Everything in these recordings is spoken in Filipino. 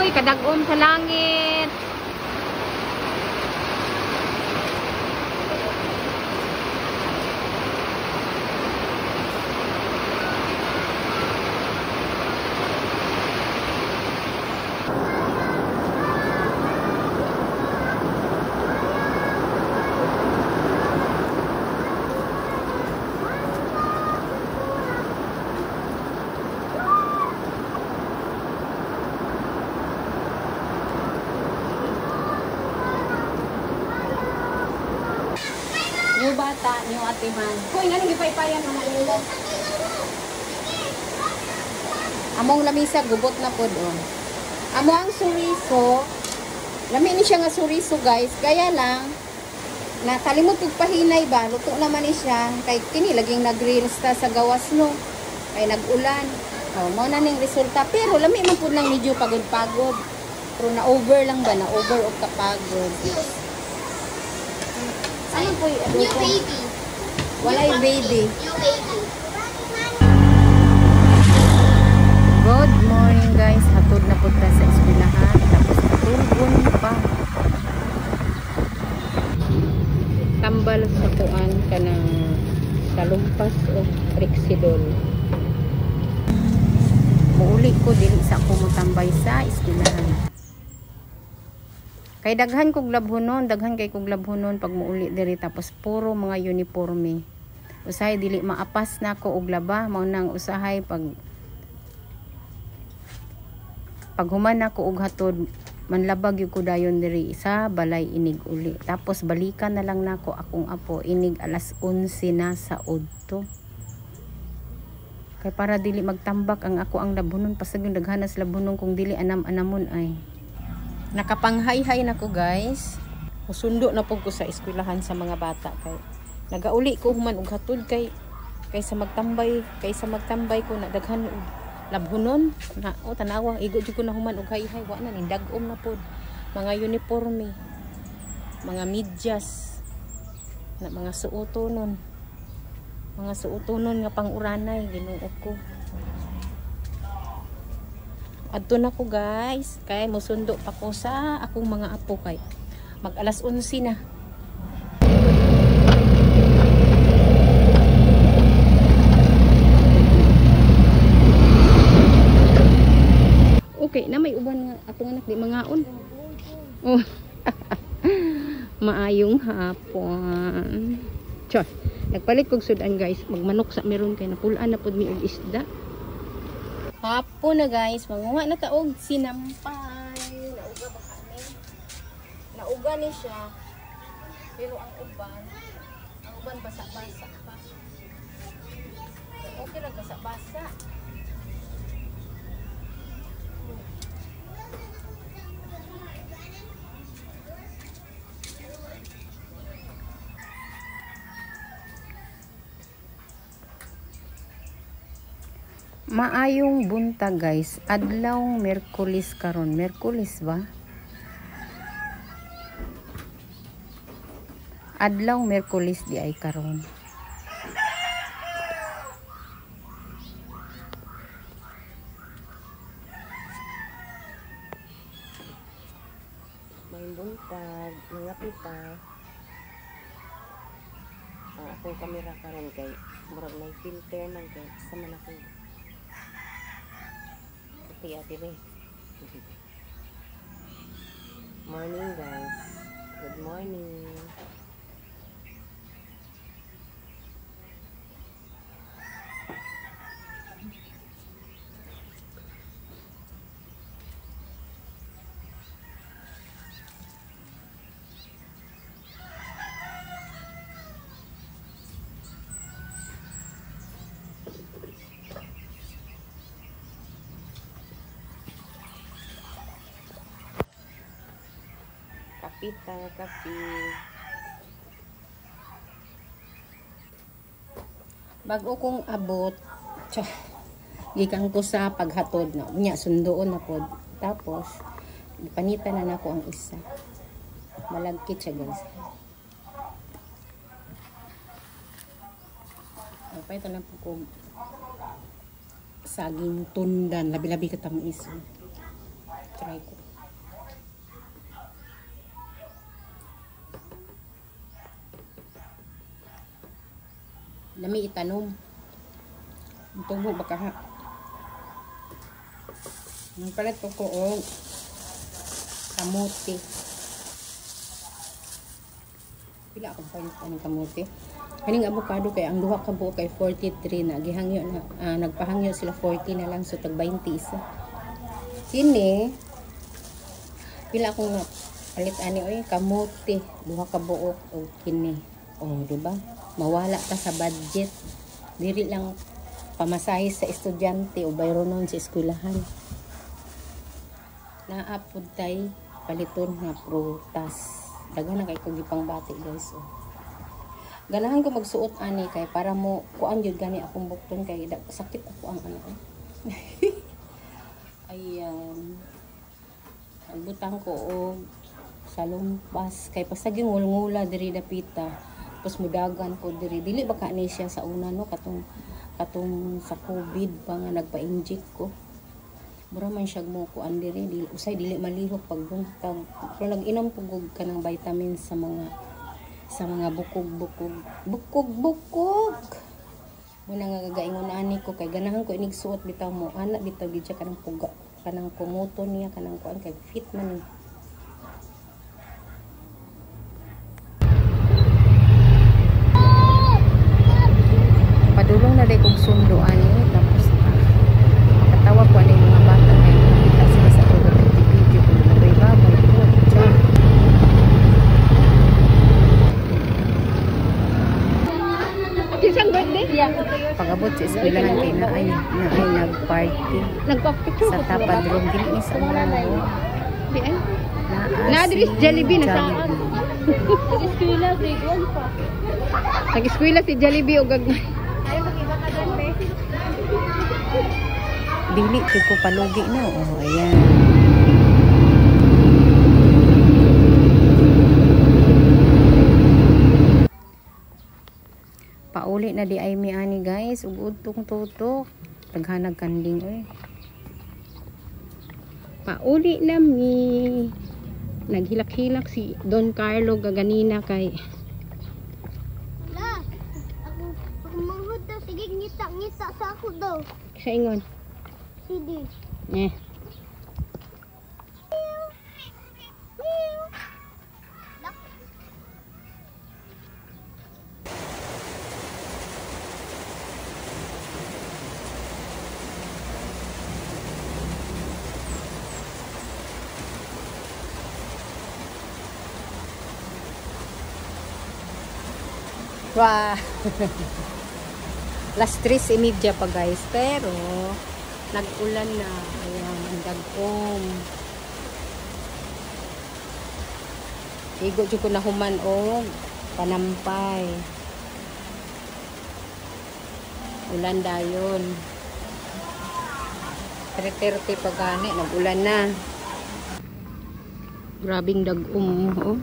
Uy, kadagom sa langit. New bata, new atiman. Hoy, nga nang ipaypayan mga ilo. Among lamisa, gubot na po doon. Amo ang suriso. Lami ni siya nga suriso, guys. Gaya lang, nakalimot kong pahinay ba? Luto naman ni siya. Kay kini, laging nag-reels ta sa gawas, no? Kay nag-ulan. O, mo na ning resulta. Pero, lami man po nang medyo pagod-pagod. Pero na-over lang ba? Na-over o kapagod. Ano po yung New baby. Walay baby. New baby. Good morning guys. Hatod na punta sa eskwelahan. Tapos natulgon pa. Tambal sa kuan ka ng talumpas o rexidol. Muuli ko din sa ako motambay sa eskwelahan. Kay daghan kog labhonon, daghan kay kog labhonon pag muuli diri tapos puro mga uniforme. Usahay dili maapas na ko og laba, mao nang usahay pag human ako og hatod manlabag gyud ko dayon diri sa balay inig uli. Tapos balikan na lang nako akong apo inig alas 11 na sa udto. Kay para dili magtambak ang ako ang labhonon pasag yung daghanas labhonon kung dili anam-anamon ay. Nakapanghay-hay na ko guys. Musundo na po ko sa eskwelahan sa mga bata kay nagauli ko human og hatod kaysa magtambay ko na daghan og labhonon na o tanawang igo jud ko na human og hay-hay wa na ning dag-om na pod mga uniforme, mga medyas na mga suotonon nga pang-uranay Ginoo ko. Adto na ko guys, kay musundo pa ko sa akong mga apo kay mag alas 11 na. Okay, na may uban nga atong anak di mangaon. Oh. Maayong hapon. Chos, nagpalit kog sudan guys, magmanok sa meron kay napulaan na pud mi og isda. Hapon na guys, manguha na taog sinampay. Nauga ba kami? Nauga ni siya. Pero ang uban basa-basa pa. Okay lang basa-basa. Maayong bunta guys, adlaw Miyerkules karon. Miyerkules ba? Adlaw Miyerkules di ay karon. May buntag, mga pita. Ang akong kamera karon kay murag may filter nang kay sa man ako. Ate be. Morning guys. Good morning. Kapita, kapi. Bago kong abot, gikan ko sa paghatod na. Unya, sundoon na po. Tapos, panitan na nako ang isa. Malagkit siya guys. Okay, ito na po kong saging tundan. Labi-labi katamis. Try ko. Lami itanom. Tubo baka ha. Ang palit ko og kamote. Pila akong palit ang kamote. Kaning avocado kay ang duha ka buo kay 43 na gihangyo na nagpahangyo sila 40 na lang so tag 20 isa. Kini pila akong palit ani oy kamote duha ka buo o kini. Oh, di ba? Mawala ta sa budget. Diri lang pamasahe sa estudyante o bayronon sa eskwelahan. Naapod tay paliton nga prutas. Daghan na kay ko gipang bati guys. Oh. Ganahan ko magsuot ani kay para mo kuan jud gani akong bukton kay sakit ako ang ano. Ayan. Butang ko og salumpas kay pasag yung ngulngula diri dapita. Tapos mudagan ko diri dili ba ka ni siya sa una no katong sa COVID pa nga nagpa-inject ko. Mura man siya mo kuan diri usay dili malihok pag buntag. Pero nag-inom pugog ka ng vitamins sa mga bukog-bukog. Bukog-bukog. Muna nga gagaingon ani ko kay ganahan ko inig suot bitaw mo. Ana bitaw gid siya kanang puga, kanang kumuto niya kanang kuan kay fit man ni. Padulong na day kong sundo ani tapos makatawa ko ani mga bata kay kita sila sa video ko na babay ko. Isang birthday? Yeah. Pag-abot sa eskwelahan kay na ay nag-party. Nagpa-picture Sa tapad room din isa mo na mo. Di ay? Diri Jollibee na saan? Nag-eskwela, grade 1 pa. Nag-eskwela si Jollibee o gagmay. Ayaw mag-iba ka doon, be. Dili ko palugi na. Oh, ayan. Pauli na di ay mi ani guys, ug udtong tutok. Taghanag kanding oy. Pauli na mi. Naghilak-hilak si Don Carlo gaganina kay La, ako manghud daw. Sige, ngita-ngita sa ako daw. sa ingon. Sige. Eh. Wow. Last 3:30 pa guys, pero nag-ulan na. Ayan, ang dagom. Igo jud ko na human og panampay. Ulan dayon. 3:30 pa gani, nag-ulan na. Grabing dagom, oh.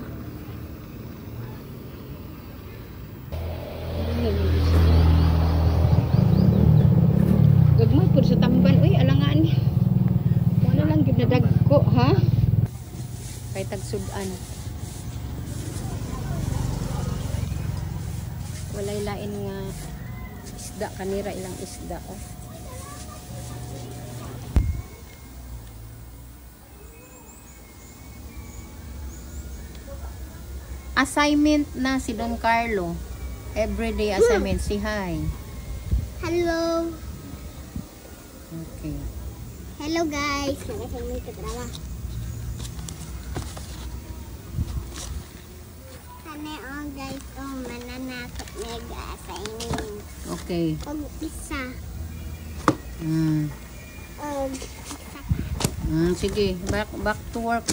Gagmay pud sa tambal. Uy, alangan. Wala lang gyud na dagko, ha? Kay tagsudan. Walay lain nga isda kanira ilang isda oh. Assignment na si Don Carlo. Everyday assignment. Si hi. Hello. Okay. Hello guys. Nag-assignment ka drama. Kane guys, mananakot nag-assignment. Okay. Pag-isa. Sige. Back to work.